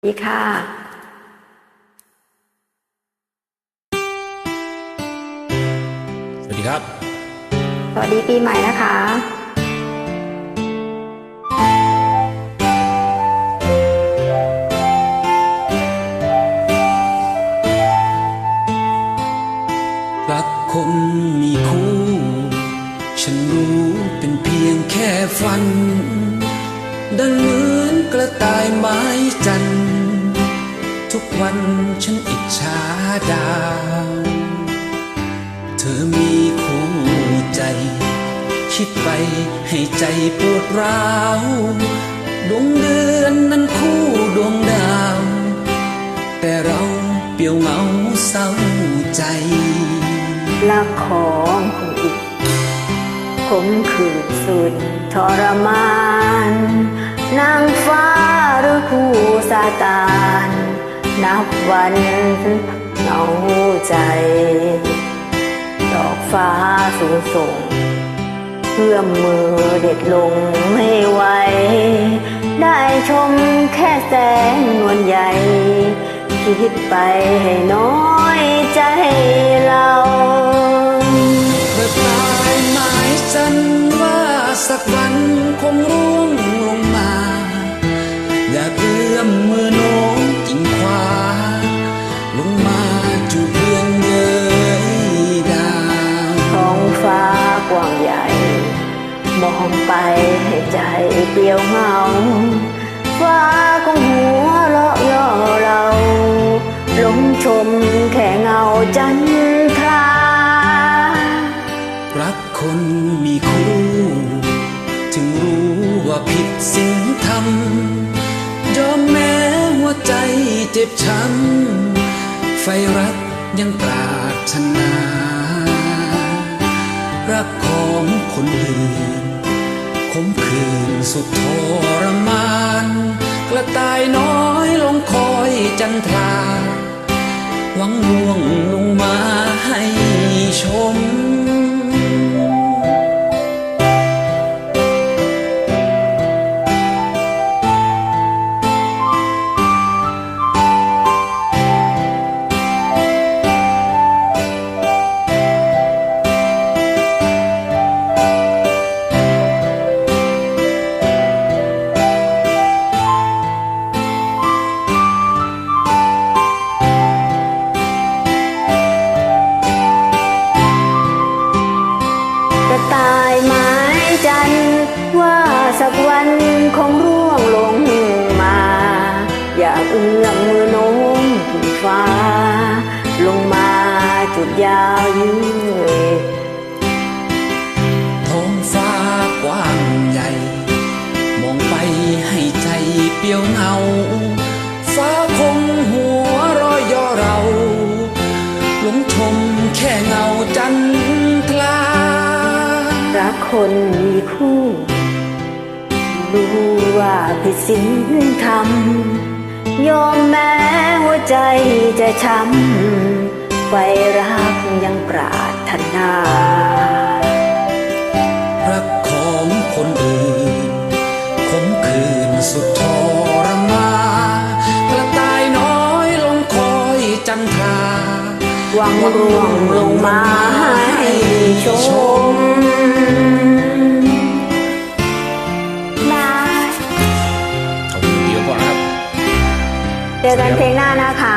ดีค่ะสวัสดีครับสวัสดีปีใหม่นะคะรักคนมีคู่ฉันรู้เป็นเพียงแค่ฝันดังเหมือนกระต่ายไม้จันทร์ทุกวันฉันอิจฉาดาวเธอมีคู่ใจคิดไปให้ใจปวดร้าวดวงเดือนนั้นคู่ดวงดาวแต่เราเปลี่ยวเหงาเศร้าใจรักของคนอีกขมขื่นสุดทรมานนางฟ้าหรือคู่ซาตานนับวันเหงาใจดอกฟ้าสูงส่งเพื่อมือเด็ดลงไม่ไหวได้ชมแค่แสงนวลใหญ่คิดไปให้น้อยใจเรากระต่ายหมายจันว่าสักวันคงร่วงลงมาอย่าเอื้อมมือโน้มกิ่งขวาลงมาจูบเดือนเย้ยดาวท้องฟ้ากว้างใหญ่มองไปให้ใจเปลี่ยวเหงาฟ้าคงหัวเราะย่อเราหลงชมแค่เงาจันทรารักคนมีคู่ถึงรู้ว่าผิดศีลธรรมยอมแม้หัวใจเจ็บช้ำไฟรักยังปรารถนารักของคนอื่นขมขื่นสุดทรมานกระต่ายน้อยลงคอยจันทราหวังล่วงลงมาให้ชมตายไม้จันว่าสักวันคงร่วงลงมาอยากเอื้อมมือโน้มขึ้นฟ้าลงมาจุดยาวยืดท้องฟ้ากว้างใหญ่มองไปให้ใจเปลี่ยวเหงาฟ้าคงหัวเรอยย่อเราหลงชมแค่เงาจันทรารักคนมีคู่รู้ว่าผิดศีลธรรมยอมแม้หัวใจจะช้ำไฟรักยังปรารถนารักของคนอื่นขมขื่นสุดทรมากระต่ายน้อยลงคอยจันทราหวังร่วงลงมาให้ชมขอบคุณเดี๋ยวก่อนนะครับเจอกันเพลงหน้านะคะ